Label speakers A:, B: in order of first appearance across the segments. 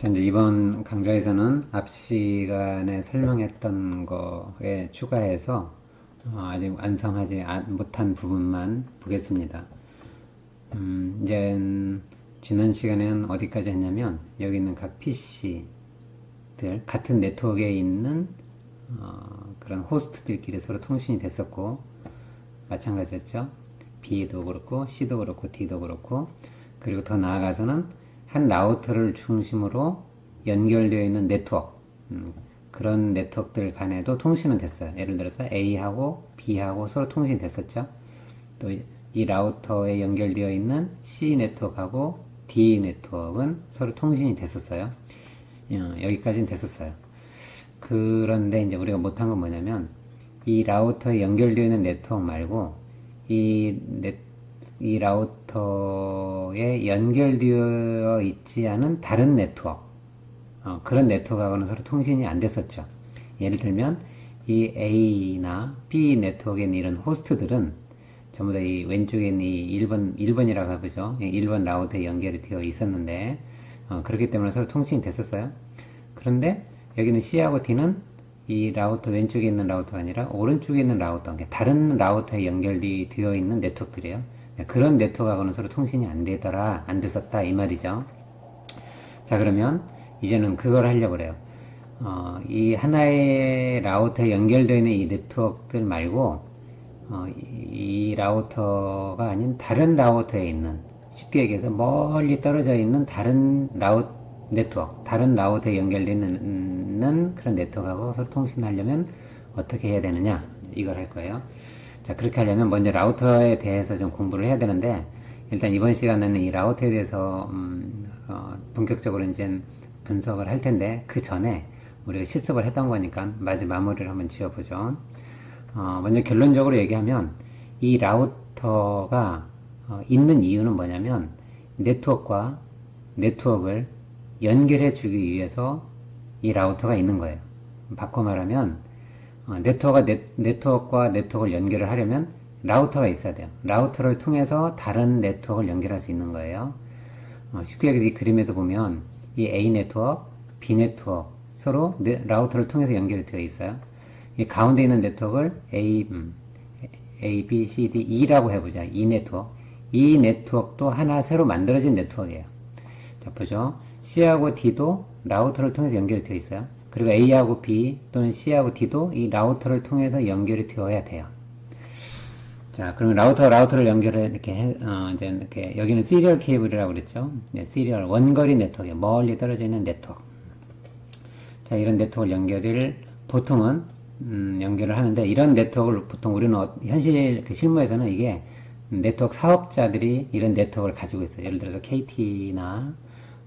A: 자, 이제 이번 강좌에서는 앞 시간에 설명했던 거에 추가해서 아직 완성하지 못한 부분만 보겠습니다. 이제 지난 시간에는 어디까지 했냐면 여기 있는 각 PC들 같은 네트워크에 있는 그런 호스트들끼리 서로 통신이 됐었고 마찬가지였죠. B도 그렇고 C도 그렇고 D도 그렇고, 그리고 더 나아가서는 한 라우터를 중심으로 연결되어 있는 네트워크, 그런 네트워크들 간에도 통신은 됐어요. 예를 들어서 A하고 B하고 서로 통신이 됐었죠. 또 이 라우터에 연결되어 있는 C 네트워크하고 D 네트워크는 서로 통신이 됐었어요. 여기까지는 됐었어요. 그런데 이제 우리가 못한 건 뭐냐면 이 라우터에 연결되어 있는 네트워크 말고 이 라우터에 연결되어 있지 않은 다른 네트워크, 그런 네트워크하고는 서로 통신이 안 됐었죠. 예를 들면 이 A나 B 네트워크에 있는 이런 호스트들은 전부 다 이 왼쪽에 있는 이 1번이라고 해보죠. 1번 라우터에 연결이 되어 있었는데 그렇기 때문에 서로 통신이 됐었어요. 그런데 여기는 C하고 D는 이 라우터 왼쪽에 있는 라우터가 아니라 오른쪽에 있는 라우터, 다른 라우터에 연결이 되어 있는 네트워크들이에요. 그런 네트워크하고는 서로 통신이 안 됐었다 이 말이죠. 자, 그러면 이제는 그걸 하려고 그래요. 이 하나의 라우터에 연결되어 있는 이 네트워크들 말고 이 라우터가 아닌 다른 라우터에 있는, 쉽게 얘기해서 멀리 떨어져 있는 다른 네트워크, 다른 라우터에 연결되어 있는 그런 네트워크하고 서로 통신하려면 어떻게 해야 되느냐, 이걸 할 거예요. 자, 그렇게 하려면 먼저 라우터에 대해서 좀 공부를 해야 되는데, 일단 이번 시간에는 이 라우터에 대해서 본격적으로 이제 분석을 할 텐데, 그 전에 우리가 실습을 했던 거니까 마무리를 한번 지어보죠. 먼저 결론적으로 얘기하면 이 라우터가 있는 이유는 뭐냐면 네트워크와 네트워크를 연결해 주기 위해서 이 라우터가 있는 거예요. 바꿔 말하면 네트워크와 네트워크를 연결을 하려면 라우터가 있어야 돼요. 라우터를 통해서 다른 네트워크를 연결할 수 있는 거예요. 쉽게 얘기해서 이 그림에서 보면 이 A 네트워크, B 네트워크 서로 라우터를 통해서 연결이 되어 있어요. 이 가운데 있는 네트워크를 A, B, C, D, E라고 해보자. 이 네트워크. 이 네트워크도 하나 새로 만들어진 네트워크예요. 자, 보죠. C하고 D도 라우터를 통해서 연결이 되어 있어요. 그리고 A하고 B 또는 C하고 D도 이 라우터를 통해서 연결이 되어야 돼요. 자, 그러면 라우터를 연결해 이제 이렇게 여기는 시리얼 케이블이라고 그랬죠. 네, 시리얼 원거리 네트워크, 멀리 떨어져 있는 네트워크. 자, 이런 네트워크 연결을 보통은 연결을 하는데, 이런 네트워크를 보통 우리는 현실 실무에서는 이게 네트워크 사업자들이 이런 네트워크를 가지고 있어요. 예를 들어서 KT나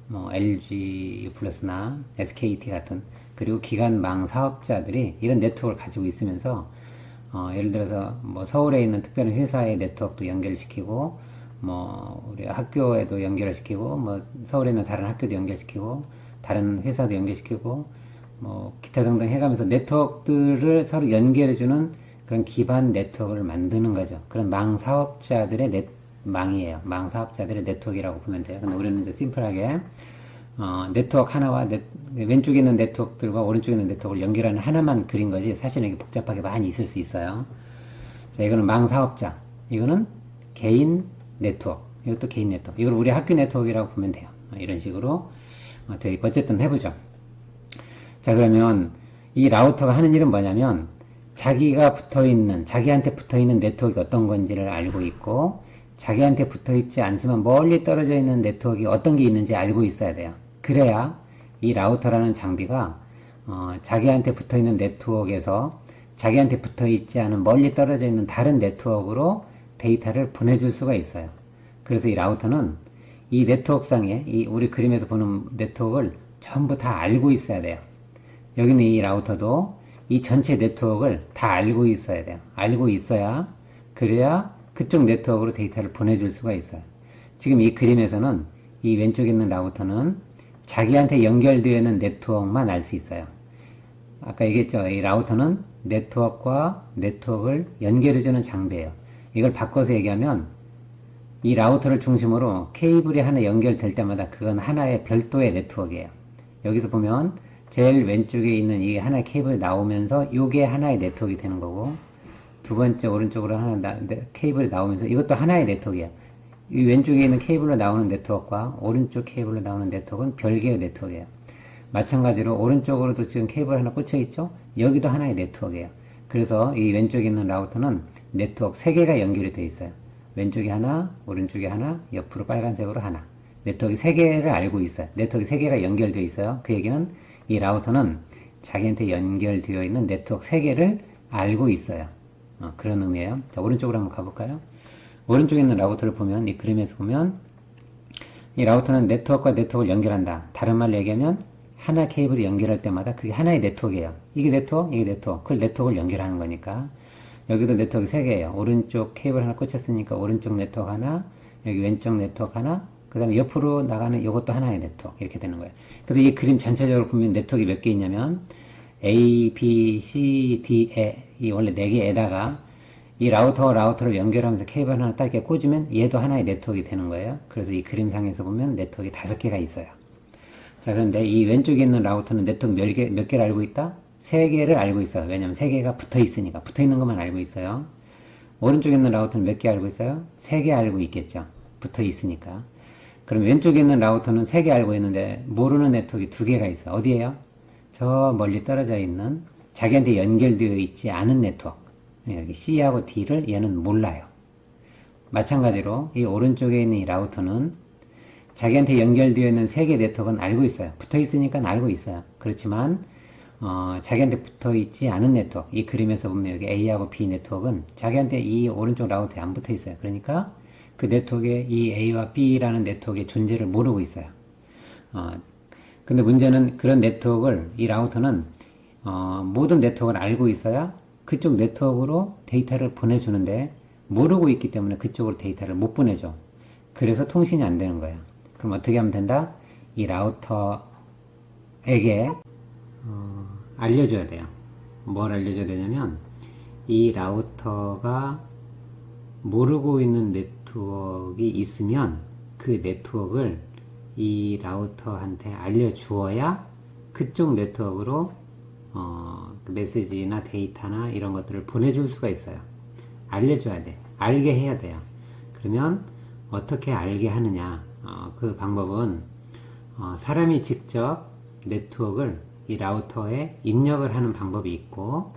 A: 뭐 LG 플러스나 SKT 같은, 그리고 기관망 사업자들이 이런 네트워크를 가지고 있으면서 예를 들어서 뭐 서울에 있는 특별한 회사의 네트워크도 연결시키고, 뭐 우리 학교에도 연결시키고, 뭐 서울에 있는 다른 학교도 연결시키고, 다른 회사도 연결시키고, 뭐 기타 등등 해가면서 네트워크들을 서로 연결해주는 그런 기반 네트워크를 만드는 거죠. 그런 망 사업자들의 망이에요. 망 사업자들의 네트워크라고 보면 돼요. 근데 우리는 이제 심플하게 네트워크 하나와 왼쪽에 있는 네트워크들과 오른쪽에 있는 네트워크를 연결하는 하나만 그린 거지, 사실은 이게 복잡하게 많이 있을 수 있어요. 자, 이거는 망 사업자, 이거는 개인 네트워크, 이것도 개인 네트워크, 이걸 우리 학교 네트워크라고 보면 돼요. 이런 식으로 되어 있고, 어쨌든 해보죠. 자, 그러면 이 라우터가 하는 일은 뭐냐면 자기한테 붙어있는 네트워크가 어떤 건지를 알고 있고, 자기한테 붙어있지 않지만 멀리 떨어져 있는 네트워크가 어떤 게 있는지 알고 있어야 돼요. 그래야 이 라우터라는 장비가 자기한테 붙어있는 네트워크에서 자기한테 붙어있지 않은 멀리 떨어져 있는 다른 네트워크로 데이터를 보내줄 수가 있어요. 그래서 이 라우터는 이 네트워크상에 우리 그림에서 보는 네트워크를 전부 다 알고 있어야 돼요. 여기는 이 라우터도 이 전체 네트워크를 다 알고 있어야 돼요. 알고 있어야, 그래야 그쪽 네트워크로 데이터를 보내줄 수가 있어요. 지금 이 그림에서는 이 왼쪽에 있는 라우터는 자기한테 연결되어 있는 네트워크만 알 수 있어요. 아까 얘기했죠. 이 라우터는 네트워크와 네트워크를 연결해주는 장비예요. 이걸 바꿔서 얘기하면 이 라우터를 중심으로 케이블이 하나 연결될 때마다 그건 하나의 별도의 네트워크예요. 여기서 보면 제일 왼쪽에 있는 이 하나의 케이블이 나오면서 이게 하나의 네트워크가 되는 거고, 두 번째 오른쪽으로 케이블이 나오면서 이것도 하나의 네트워크야. 이 왼쪽에 있는 케이블로 나오는 네트워크와 오른쪽 케이블로 나오는 네트워크는 별개의 네트워크예요. 마찬가지로 오른쪽으로도 지금 케이블 하나 꽂혀 있죠? 여기도 하나의 네트워크예요. 그래서 이 왼쪽에 있는 라우터는 네트워크 3개가 연결이 되어 있어요. 왼쪽에 하나, 오른쪽에 하나, 옆으로 빨간색으로 하나. 네트워크 3개를 알고 있어요. 네트워크 3개가 연결되어 있어요. 그 얘기는 이 라우터는 자기한테 연결되어 있는 네트워크 3개를 알고 있어요. 그런 의미예요. 자, 오른쪽으로 한번 가볼까요? 오른쪽에 있는 라우터를 보면, 이 그림에서 보면, 이 라우터는 네트워크와 네트워크를 연결한다. 다른 말로 얘기하면, 하나 케이블이 연결할 때마다 그게 하나의 네트워크예요. 이게 네트워크, 이게 네트워크. 그걸 네트워크를 연결하는 거니까. 여기도 네트워크 3개예요. 오른쪽 케이블 하나 꽂혔으니까 오른쪽 네트워크 하나, 여기 왼쪽 네트워크 하나, 그 다음에 옆으로 나가는 이것도 하나의 네트워크. 이렇게 되는 거예요. 그래서 이 그림 전체적으로 보면 네트워크가 몇 개 있냐면, A, B, C, D, E, 이 원래 4개에다가 이 라우터와 라우터를 연결하면서 케이블 하나 딱 이렇게 꽂으면 얘도 하나의 네트워크가 되는 거예요. 그래서 이 그림상에서 보면 네트워크가 5개가 있어요. 자, 그런데 이 왼쪽에 있는 라우터는 네트워크 몇 개를 알고 있다? 3개를 알고 있어요. 왜냐면 3개가 붙어 있으니까. 붙어 있는 것만 알고 있어요. 오른쪽에 있는 라우터는 몇 개 알고 있어요? 3개 알고 있겠죠. 붙어 있으니까. 그럼 왼쪽에 있는 라우터는 3개 알고 있는데 모르는 네트워크가 2개가 있어요. 어디에요? 저 멀리 떨어져 있는 자기한테 연결되어 있지 않은 네트워크. 여기 C하고 D를 얘는 몰라요. 마찬가지로 이 오른쪽에 있는 이 라우터는 자기한테 연결되어 있는 3개 네트워크는 알고 있어요. 붙어 있으니까 알고 있어요. 그렇지만 자기한테 붙어 있지 않은 네트워크, 이 그림에서 보면 여기 A하고 B 네트워크는 자기한테 이 오른쪽 라우터에 안 붙어 있어요. 그러니까 그 네트워크에 이 A와 B라는 네트워크의 존재를 모르고 있어요. 근데 문제는 그런 네트워크를 이 라우터는 모든 네트워크를 알고 있어야 그쪽 네트워크로 데이터를 보내주는데 모르고 있기 때문에 그쪽으로 데이터를 못 보내줘. 그래서 통신이 안 되는 거야. 그럼 어떻게 하면 된다? 이 라우터에게 알려줘야 돼요. 뭘 알려줘야 되냐면 이 라우터가 모르고 있는 네트워크가 있으면 그 네트워크를 이 라우터한테 알려주어야 그쪽 네트워크로 메시지나 데이터나 이런 것들을 보내줄 수가 있어요. 알려줘야 돼. 알게 해야 돼요. 그러면 어떻게 알게 하느냐? 그 방법은 사람이 직접 네트워크를 이 라우터에 입력을 하는 방법이 있고,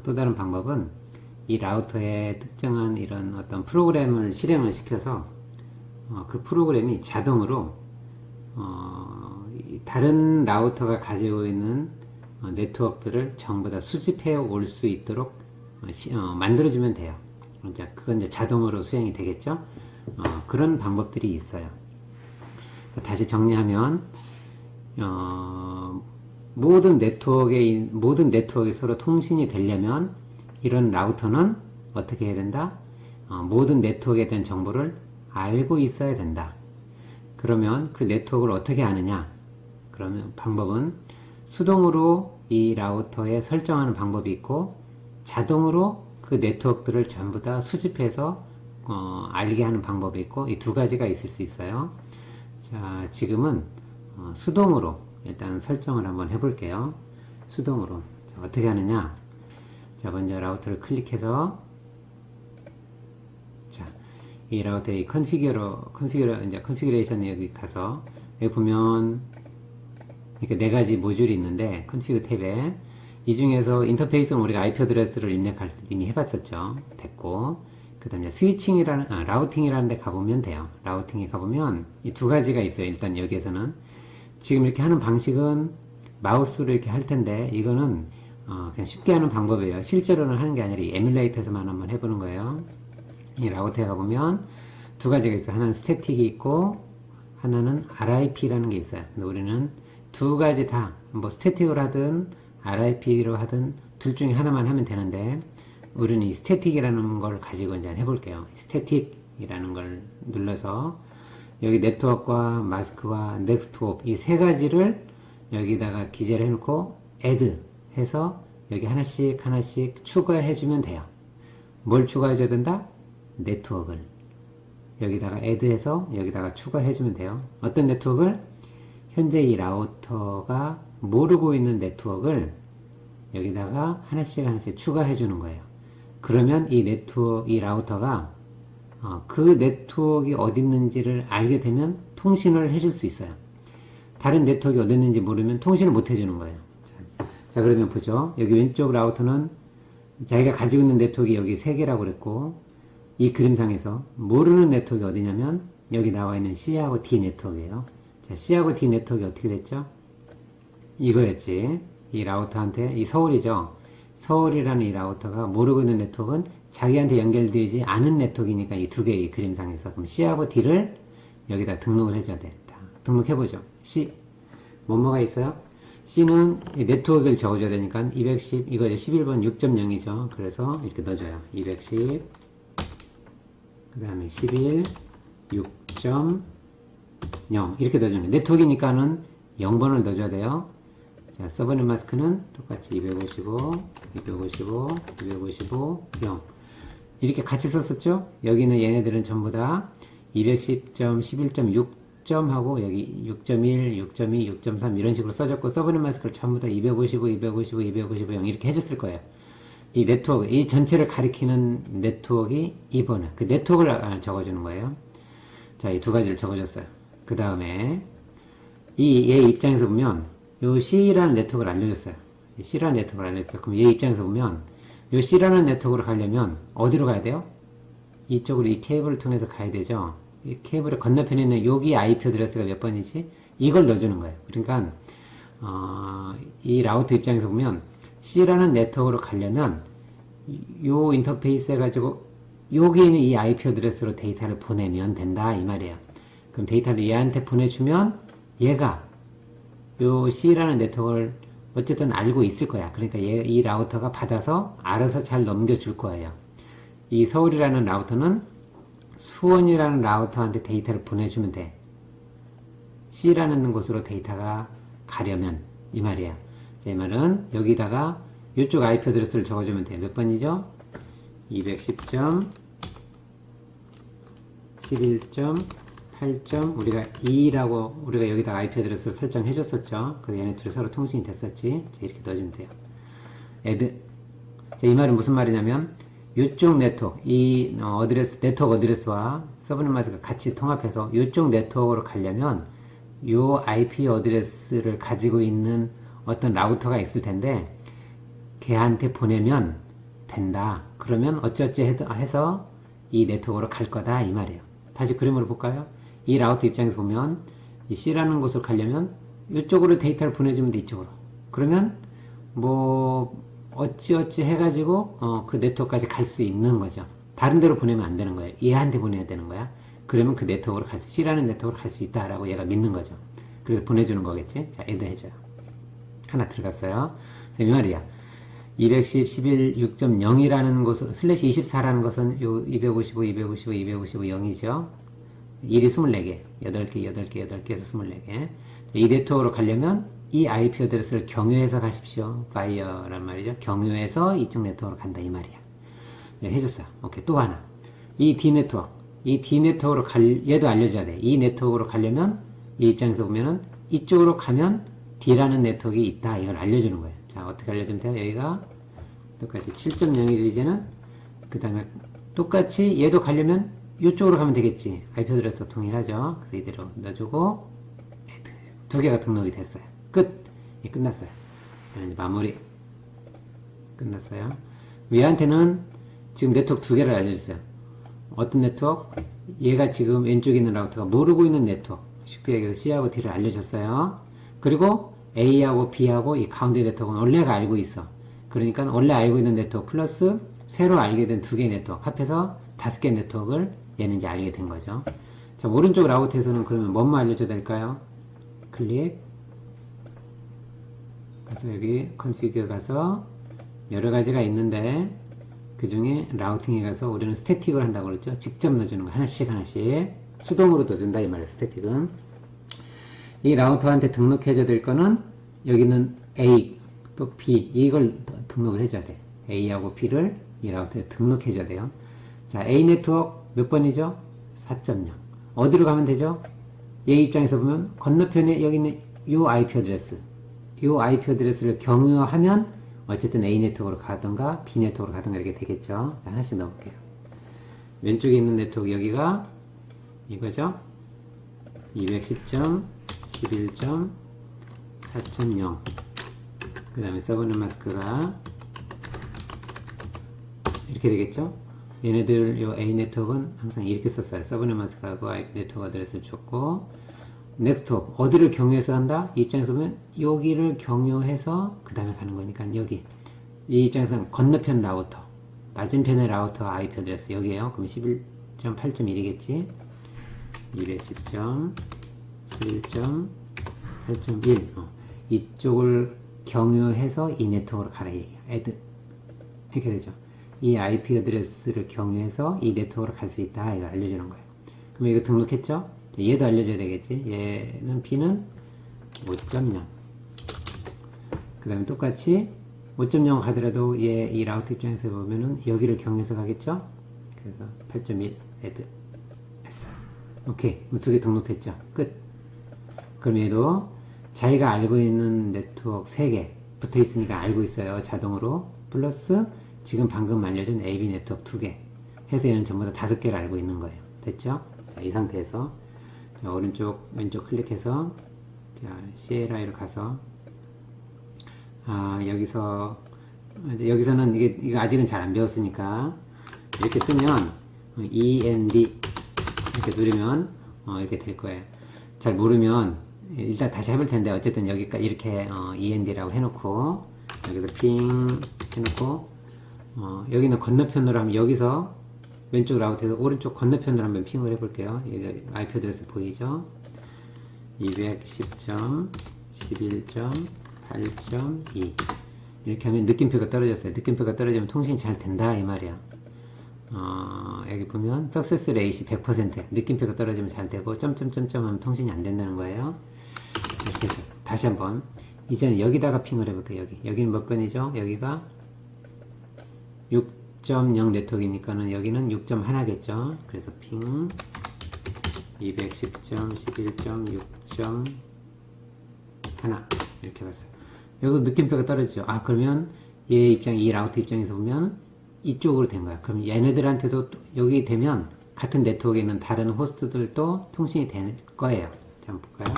A: 또 다른 방법은 이 라우터에 특정한 이런 어떤 프로그램을 실행을 시켜서 그 프로그램이 자동으로 다른 라우터가 가지고 있는 네트워크들을 전부 다 수집해 올 수 있도록 만들어주면 돼요. 그건 이제 자동으로 수행이 되겠죠. 그런 방법들이 있어요. 다시 정리하면 모든 네트워크에 서로 통신이 되려면 이런 라우터는 어떻게 해야 된다? 모든 네트워크에 대한 정보를 알고 있어야 된다. 그러면 그 네트워크를 어떻게 아느냐? 그러면 방법은 수동으로 이 라우터에 설정하는 방법이 있고 자동으로 그 네트워크들을 전부 다 수집해서 알게 하는 방법이 있고 이 두 가지가 있을 수 있어요. 자, 지금은 수동으로 일단 설정을 한번 해볼게요. 수동으로. 자, 어떻게 하느냐? 자, 먼저 라우터를 클릭해서 자, 이 라우터의 컨피규레이션 여기 가서 여기 보면 이렇게 4가지 모듈이 있는데 컨피그 탭에 이 중에서 인터페이스는 우리가 IP 어드레스를 입력할 때 이미 해봤었죠. 됐고 그 다음에 라우팅이라는 데 가보면 돼요. 라우팅에 가보면 이 2가지가 있어요. 일단 여기에서는 지금 이렇게 하는 방식은 마우스로 이렇게 할 텐데 이거는 그냥 쉽게 하는 방법이에요. 실제로는 하는 게 아니라 이 에뮬레이터에서만 한번 해보는 거예요. 이 라우터에 가보면 2가지가 있어요. 하나는 스태틱이 있고 하나는 RIP라는 게 있어요. 근데 우리는 2가지 다 뭐 스태틱으로 하든 RIP로 하든 둘 중에 하나만 하면 되는데 우리는 이 스태틱이라는 걸 가지고 이제 해볼게요. 스태틱이라는 걸 눌러서 여기 네트워크와 마스크와 넥스트홉 이 3가지를 여기다가 기재를 해놓고 add 해서 여기 하나씩 추가해주면 돼요. 뭘 추가해줘야 된다? 네트워크를 여기다가 add 해서 여기다가 추가해주면 돼요. 어떤 네트워크를? 현재 이 라우터가 모르고 있는 네트워크를 여기다가 하나씩 하나씩 추가해 주는 거예요. 그러면 이 라우터가 그 네트워크가 어디 있는지를 알게 되면 통신을 해줄 수 있어요. 다른 네트워크가 어디 있는지 모르면 통신을 못 해주는 거예요. 자, 그러면 보죠. 여기 왼쪽 라우터는 자기가 가지고 있는 네트워크가 여기 3개라고 그랬고, 이 그림상에서 모르는 네트워크가 어디냐면 여기 나와 있는 C하고 D 네트워크예요. 자, C하고 D 네트워크가 어떻게 됐죠? 이거였지. 이 라우터한테, 이 서울이죠. 서울이라는 이 라우터가 모르고 있는 네트워크는 자기한테 연결되지 않은 네트워크니까 이 두 개의 그림상에서. 그럼 C하고 D를 여기다 등록을 해줘야 돼. 등록해보죠. C. 뭐뭐가 있어요? C는 네트워크를 적어줘야 되니까 210, 이거 11번 6.0이죠. 그래서 이렇게 넣어줘요. 210, 그 다음에 11, 6.0 이렇게 넣어주면 네트워크니까는 0번을 넣어줘야 돼요. 자, 서버넷 마스크는 똑같이 255, 255, 255, 0 이렇게 같이 썼었죠? 여기는 얘네들은 전부 다 210.11.6 하고 여기 6.1, 6.2, 6.3 이런 식으로 써졌고 서버넷 마스크를 전부 다 255, 255, 255, 0 이렇게 해줬을 거예요. 이 네트워크, 이 전체를 가리키는 네트워크가 이번에 그 네트워크를 적어주는 거예요. 자, 이 두 가지를 적어줬어요. 그 다음에 얘 입장에서 보면 요 C라는 네트워크를 알려줬어요. C라는 네트워크를 알려줬어요. 그럼 얘 입장에서 보면 요 C라는 네트워크로 가려면 어디로 가야 돼요? 이쪽으로 이 케이블을 통해서 가야 되죠. 이 케이블의 건너편에 있는 여기 IP 어드레스가 몇 번이지? 이걸 넣어주는 거예요. 그러니까 이 라우터 입장에서 보면 C라는 네트워크로 가려면 요 인터페이스 해가지고 여기 있는 이 IP 어드레스로 데이터를 보내면 된다 이 말이에요. 그럼 데이터를 얘한테 보내주면 얘가 요 C라는 네트워크를 어쨌든 알고 있을 거야. 그러니까 이 라우터가 받아서 알아서 잘 넘겨줄 거예요. 이 서울이라는 라우터는 수원이라는 라우터한테 데이터를 보내주면 돼. C라는 곳으로 데이터가 가려면 이 말이야. 자, 이 말은 여기다가 이쪽 IP 어드레스를 적어주면 돼. 몇 번이죠? 210.11.8. 우리가 2라고 우리가 여기다 IP 어드레스를 설정해 줬었죠. 그래서 얘네 둘이 서로 통신이 됐었지. 자, 이렇게 넣어주면 돼요. 자, 이 말은 무슨 말이냐면 이쪽 네트워크, 이 네트워크 어드레스와 서브넷 마스크가 같이 통합해서 이쪽 네트워크로 가려면 요 IP 어드레스를 가지고 있는 어떤 라우터가 있을 텐데 걔한테 보내면 된다. 그러면 어찌어찌 해서 이 네트워크로 갈 거다 이 말이에요. 다시 그림으로 볼까요? 이 라우터 입장에서 보면 이 C라는 곳으로 가려면 이쪽으로 데이터를 보내주면 돼. 이쪽으로. 그러면 뭐 어찌어찌 해가지고 그 네트워크까지 갈 수 있는 거죠. 다른 데로 보내면 안 되는 거예요. 얘한테 보내야 되는 거야. 그러면 그 네트워크로 C라는 네트워크로 갈 수 있다라고 얘가 믿는 거죠. 그래서 보내주는 거겠지. 자, 애드 해줘요. 하나 들어갔어요. 자, 이 말이야. 210, 11, 6.0이라는 곳으로 슬래시 24라는 것은 요 255, 255, 255, 0이죠. 1이 24개, 8개, 8개, 8개에서 24개. 이 네트워크로 가려면 이 IP 어드레스를 경유해서 가십시오. 바이어란 말이죠. 경유해서 이쪽 네트워크로 간다 이 말이야. 네, 해줬어요. 오케이. 또 하나. 이 D 네트워크로 얘도 알려줘야 돼. 이 네트워크로 가려면 이 입장에서 보면은 이쪽으로 가면 D라는 네트워크가 있다. 이걸 알려주는 거예요. 자, 어떻게 알려주면 돼요? 여기가 똑같이 7.0이죠, 이제는. 그 다음에 똑같이 얘도 가려면 이쪽으로 가면 되겠지. IP 어드레스 동일하죠. 그래서 이대로 넣어주고 두 개가 등록이 됐어요. 끝. 예, 끝났어요. 이제 마무리. 끝났어요. 얘한테는 지금 네트워크 두 개를 알려주세요. 어떤 네트워크? 얘가 지금 왼쪽에 있는 라우터가 모르고 있는 네트워크. 쉽게 얘기해서 C하고 D를 알려줬어요. 그리고 A하고 B하고 이 가운데 네트워크는 원래가 알고 있어. 그러니까 원래 알고 있는 네트워크 플러스 새로 알게 된 두 개의 네트워크 합해서 5개의 네트워크를 얘는 이제 알게 된 거죠. 자, 오른쪽 라우터에서는 그러면 뭐만 알려줘야 될까요? 클릭. 그래서 여기 컨피규어 가서 여러 가지가 있는데 그 중에 라우팅에 가서 우리는 스태틱을 한다고 그랬죠. 직접 넣어주는 거 하나씩 수동으로 넣어준다 이 말이에요. 스태틱은 이 라우터한테 등록해줘야 될 거는 여기는 A 또 B 이걸 등록을 해줘야 돼. A하고 B를 이 라우터에 등록해줘야 돼요. 자, A 네트워크 몇 번이죠? 4.0. 어디로 가면 되죠? 얘 입장에서 보면 건너편에 여기 있는 요 IP 어드레스, 요 IP 어드레스를 경유하면 어쨌든 A 네트워크로 가든가 B 네트워크로 가든가 이렇게 되겠죠. 자, 하나씩 넣어볼게요. 왼쪽에 있는 네트워크 여기가 이거죠. 210.11.4.0. 그 다음에 서브넷 마스크가 이렇게 되겠죠. 얘네들 요 A 네트워크는 항상 이렇게 썼어요. 서브넷 마스크하고 IP 네트워크 어드레스를 줬고, 넥스트홉 어디를 경유해서 한다? 이 입장에서 보면 여기를 경유해서 그 다음에 가는 거니까 여기 이 입장에서는 건너편 라우터, 맞은편의 라우터 IP 어드레스 여기에요. 그럼 11.8.1이겠지. 210.11.8.1 이쪽을 경유해서 이 네트워크로 가라 얘기야. add 이렇게 되죠. 이 IP 어드레스를 경유해서 이 네트워크로 갈 수 있다 이걸 알려주는 거예요. 그럼 이거 등록했죠? 얘도 알려줘야 되겠지. 얘는 B는 5.0. 그 다음에 똑같이 5.0 가더라도 얘 이 라우터 입장에서 보면은 여기를 경유해서 가겠죠? 그래서 8.1 add 했어요. 오케이. 두 개 등록됐죠? 끝. 그럼 얘도 자기가 알고 있는 네트워크 3개 붙어 있으니까 알고 있어요. 자동으로. 플러스 지금 방금 알려준 AB 네트워크 2개 해서 얘는 전부 다 5개를 알고 있는 거예요. 됐죠? 자, 이 상태에서 자, 오른쪽 왼쪽 클릭해서 자, CLI로 가서 여기서는 이거 아직은 잘 안 배웠으니까 이렇게 뜨면 END 이렇게 누르면 이렇게 될 거예요. 잘 모르면 일단 다시 해볼 텐데 어쨌든 여기까지 이렇게 END라고 해놓고 여기서 핑 해놓고 여기는 건너편으로 하면 여기서 왼쪽 라우트에서 오른쪽 건너편으로 한번 핑을 해볼게요. 여기 IP 어드레스 보이죠? 210.11.8.2 이렇게 하면 느낌표가 떨어졌어요. 느낌표가 떨어지면 통신이 잘 된다 이 말이야. 여기 보면 석세스 레이시 100%야. 느낌표가 떨어지면 잘 되고 점점점점 하면 통신이 안 된다는 거예요. 이렇게 해서 다시 한번 이제는 여기다가 핑을 해볼게요. 여기는 몇 번이죠? 여기가 6.0 네트워크이니까는 여기는 6.1겠죠. 그래서 핑 210.11.6.1 이렇게 봤어요. 여기도 느낌표가 떨어지죠. 그러면 얘 입장, 이 라우터 입장에서 보면 이쪽으로 된 거야. 그럼 얘네들한테도 여기 되면 같은 네트워크에 있는 다른 호스트들도 통신이 될 거예요. 자, 한번 볼까요?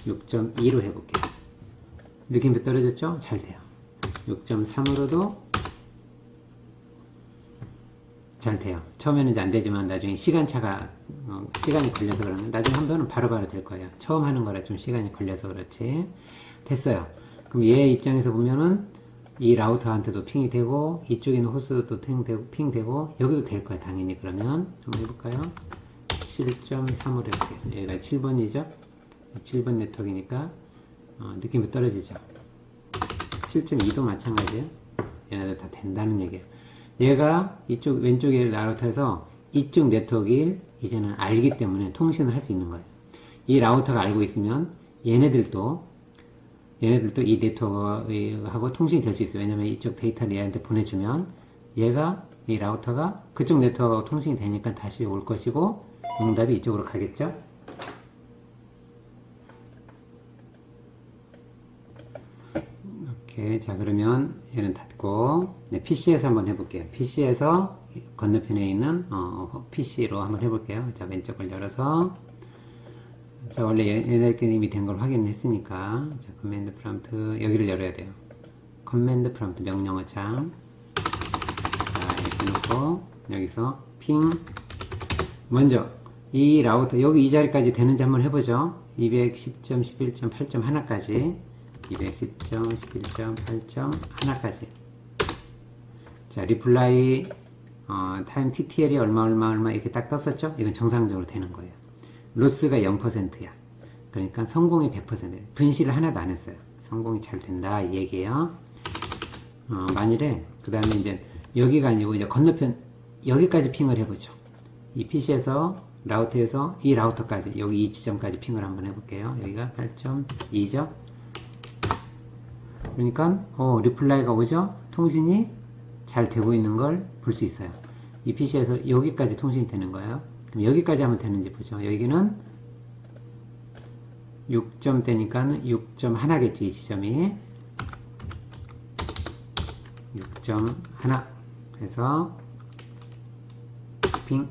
A: 6.2로 해볼게요. 느낌표 떨어졌죠? 잘 돼요. 6.3으로도 잘 돼요. 처음에는 이제 안 되지만 나중에 시간차가 시간이 걸려서 그러면 나중에 한 번은 바로바로 될 거예요. 처음 하는 거라 좀 시간이 걸려서 그렇지. 됐어요. 그럼 얘 입장에서 보면은 이 라우터한테도 핑이 되고 이쪽에 있는 호스트도 핑 되고 여기도 될 거예요. 당연히. 그러면 한번 해볼까요? 7.3으로 해볼게요. 여기가 7번이죠. 7번 네트워크니까 느낌이 떨어지죠. 7.2도 마찬가지예요. 얘네들 다 된다는 얘기예요. 얘가 이쪽 왼쪽에 라우터에서 이쪽 네트워크를 이제는 알기 때문에 통신을 할 수 있는 거예요. 이 라우터가 알고 있으면 얘네들도 이 네트워크하고 통신이 될 수 있어요. 왜냐면 이쪽 데이터를 얘한테 보내주면 얘가 이 라우터가 그쪽 네트워크하고 통신이 되니까 다시 올 것이고 응답이 이쪽으로 가겠죠. 오케이. 자, 그러면 얘는 닫고 PC에서 한번 해볼게요. PC에서 건너편에 있는 PC로 한번 해볼게요. 자, 왼쪽 걸 열어서 자, 원래 얘네들끼리 이미 된 걸 확인했으니까 자, 커맨드 프롬프트 여기를 열어야 돼요. 커맨드 프롬프트 명령어 창 자, 이렇게 놓고 여기서 핑 먼저 이 라우터 여기 이 자리까지 되는지 한번 해보죠. 210.11.8.1까지 210.11.8.1까지 자, 리플라이 타임 TTL이 얼마 이렇게 딱 떴었죠? 이건 정상적으로 되는 거예요. 로스가 0%야. 그러니까 성공이 100%예요. 분실을 하나도 안 했어요. 성공이 잘 된다 이 얘기예요. 만일에 그 다음에 이제 여기가 아니고 이제 건너편 여기까지 핑을 해보죠. 이 PC에서 라우터에서 이 라우터까지 여기 이 지점까지 핑을 한번 해볼게요. 여기가 8.2죠. 그러니까 리플라이가 오죠. 통신이 잘 되고 있는 걸 볼 수 있어요. 이 PC에서 여기까지 통신이 되는 거예요. 그럼 여기까지 하면 되는지 보죠. 여기는 6점대니까 6.1겠죠. 이 지점이 6.1 해서 빙.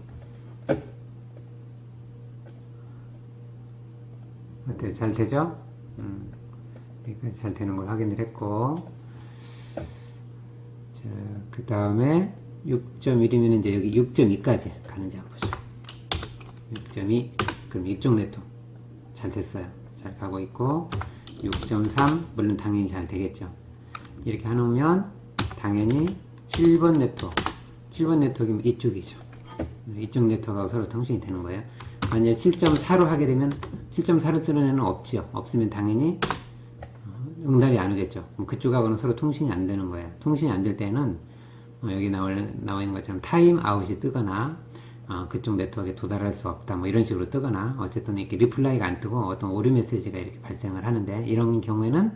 A: 어때요? 잘 되죠? 여기까지 잘 되는 걸 확인을 했고, 자, 그 다음에 6.1이면 이제 여기 6.2까지 가는지 한번 보죠. 6.2. 그럼 이쪽 네트워크 잘 됐어요. 잘 가고 있고, 6.3 물론 당연히 잘 되겠죠. 이렇게 해놓으면 당연히 7번 네트워크 7번 네트워크면 이쪽이죠. 이쪽 네트워크하고 서로 통신이 되는 거예요. 만약에 7.4로 하게 되면 7.4로 쓰는 애는 없죠. 없으면 당연히 응답이 안 오겠죠. 그럼 그쪽하고는 서로 통신이 안 되는 거예요. 통신이 안 될 때는 여기 나와 있는 것처럼 타임 아웃이 뜨거나 그쪽 네트워크에 도달할 수 없다 뭐 이런 식으로 뜨거나 어쨌든 이렇게 리플라이가 안 뜨고 어떤 오류 메시지가 이렇게 발생을 하는데 이런 경우에는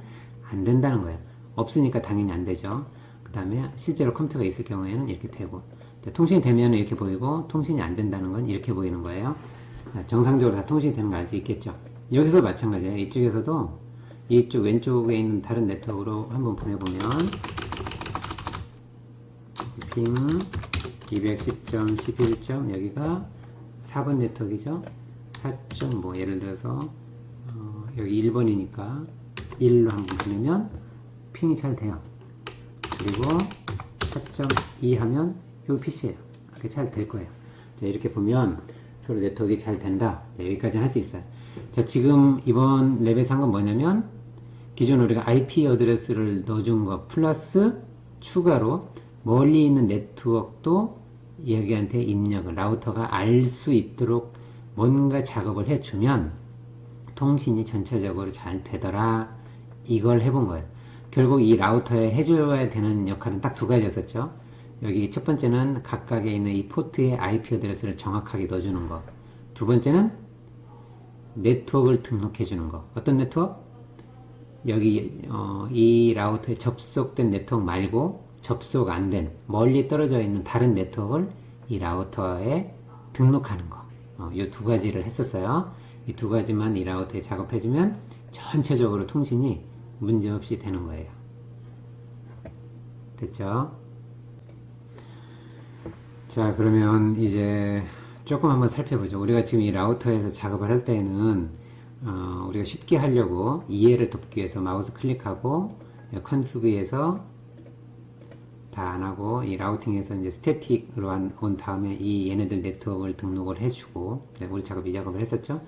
A: 안 된다는 거예요. 없으니까 당연히 안 되죠. 그 다음에 실제로 컴퓨터가 있을 경우에는 이렇게 되고, 통신이 되면 이렇게 보이고 통신이 안 된다는 건 이렇게 보이는 거예요. 정상적으로 다 통신이 되는 거 알 수 있겠죠. 여기서 마찬가지예요. 이쪽에서도 이쪽 왼쪽에 있는 다른 네트워크로 한번 보내보면 핑 210.11점 여기가 4번 네트워크이죠. 4. 뭐 예를 들어서 여기 1번이니까 1로 한번 보내면 핑이 잘 돼요. 그리고 4.2 하면 여기 PC예요. 이렇게 잘 될 거예요. 자, 이렇게 보면 서로 네트워크가 잘 된다. 자, 여기까지는 할 수 있어요. 자, 지금 이번 랩에서 한 건 뭐냐면 기존 우리가 IP 어드레스를 넣어준 거 플러스 추가로 멀리 있는 네트워크도 여기한테 입력을 라우터가 알 수 있도록 뭔가 작업을 해주면 통신이 전체적으로 잘 되더라. 이걸 해본 거예요. 결국 이 라우터에 해줘야 되는 역할은 딱 두 가지였었죠. 여기 첫 번째는 각각에 있는 이 포트의 IP 어드레스를 정확하게 넣어주는 거. 두 번째는 네트워크를 등록해 주는 거. 어떤 네트워크? 여기 이 라우터에 접속된 네트워크 말고 접속 안 된 멀리 떨어져 있는 다른 네트워크를 이 라우터에 등록하는 거. 이 두 가지를 했었어요. 이 두 가지만 이 라우터에 작업해주면 전체적으로 통신이 문제없이 되는 거예요. 됐죠? 자, 그러면 이제 조금 한번 살펴보죠. 우리가 지금 이 라우터에서 작업을 할 때는 우리가 쉽게 하려고 이해를 돕기 위해서 마우스 클릭하고 컨피그에서 다 안하고 이 라우팅에서 이제 스태틱으로 온 다음에 이 얘네들 네트워크를 등록을 해주고 우리 작업 이 작업을 했었죠.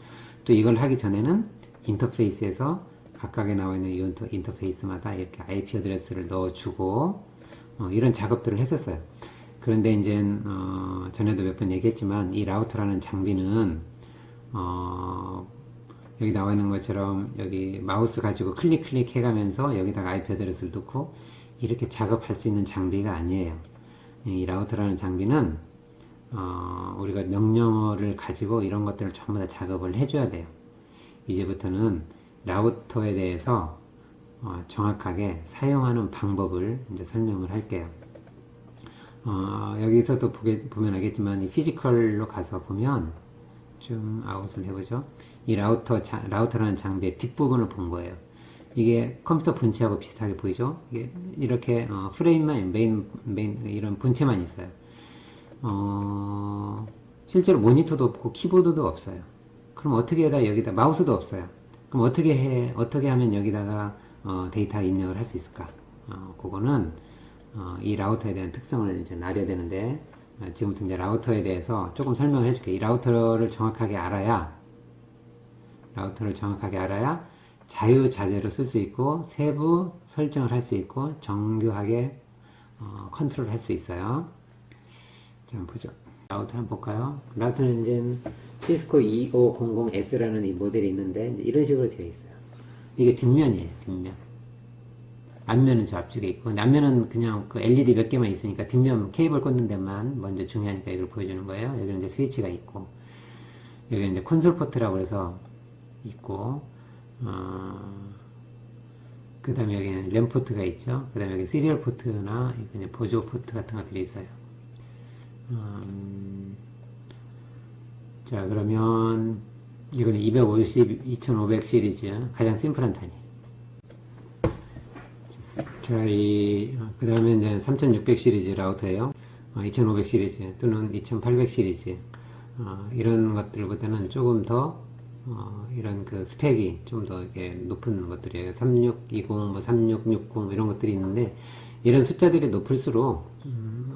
A: 또 이걸 하기 전에는 인터페이스에서 각각에 나와 있는 이 인터페이스마다 이렇게 IP 어드레스를 넣어주고 이런 작업들을 했었어요. 그런데 이제 전에도 몇 번 얘기했지만 이 라우터라는 장비는 여기 나와 있는 것처럼 여기 마우스 가지고 클릭 해가면서 여기다가 IP 어드레스를 넣고 이렇게 작업할 수 있는 장비가 아니에요. 이 라우터라는 장비는 우리가 명령어를 가지고 이런 것들을 전부 다 작업을 해줘야 돼요. 이제부터는 라우터에 대해서 정확하게 사용하는 방법을 이제 설명을 할게요. 여기서도 보면 알겠지만 이 피지컬로 가서 보면 좀 아웃을 해보죠. 이 라우터라는 장비의 뒷부분을 본 거예요. 이게 컴퓨터 본체하고 비슷하게 보이죠? 이게 이렇게 프레임만 메인 이런 본체만 있어요. 실제로 모니터도 없고 키보드도 없어요. 그럼 어떻게 해다 여기다 마우스도 없어요. 그럼 어떻게 하면 여기다가 데이터 입력을 할 수 있을까? 그거는 이 라우터에 대한 특성을 이제 알아야 되는데 지금부터 이제 라우터에 대해서 조금 설명을 해줄게. 이 라우터를 정확하게 알아야 자유자재로 쓸 수 있고 세부 설정을 할 수 있고 정교하게 컨트롤 할 수 있어요. 자, 한번 보죠. 라우터 한번 볼까요? 라우터는 이제 시스코 2500S라는 이 모델이 있는데 이제 이런 식으로 되어 있어요. 이게 뒷면이에요. 뒷면. 앞면은 저 앞쪽에 있고 앞면은 그냥 그 LED 몇 개만 있으니까 뒷면 케이블 꽂는 데만 먼저 중요하니까 이걸 보여주는 거예요. 여기는 이제 스위치가 있고 여기는 이제 콘솔 포트라고 해서 있고 그 다음에 여기는 램 포트가 있죠. 그 다음에 여기 시리얼 포트나 그냥 보조 포트 같은 것들이 있어요. 자, 그러면 이거는 250, 2500 시리즈 가장 심플한 단위. 자, 그 다음에 이제 3600 시리즈 라우터예요. 2500 시리즈 또는 2800 시리즈 이런 것들보다는 조금 더 이런 그 스펙이 좀 더 이렇게 높은 것들이에요. 3620, 뭐 3660 이런 것들이 있는데 이런 숫자들이 높을수록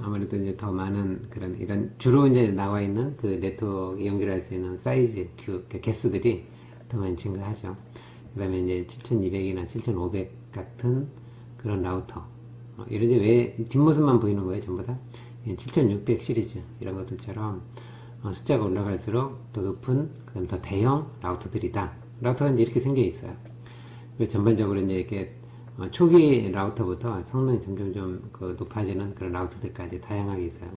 A: 아무래도 이제 더 많은 그런 이런 주로 이제 나와 있는 그 네트워크 연결할 수 있는 사이즈 개수들이 더 많이 증가하죠. 그 다음에 이제 7200이나 7500 같은 그런 라우터 이런 왜 뒷모습만 보이는 거예요 전부 다. 7600 시리즈 이런 것들처럼 숫자가 올라갈수록 더 높은 그다음 더 대형 라우터들이다. 라우터가 이제 이렇게 생겨 있어요. 그리고 전반적으로 이제 이렇게 초기 라우터부터 성능이 점점 좀 높아지는 그런 라우터들까지 다양하게 있어요.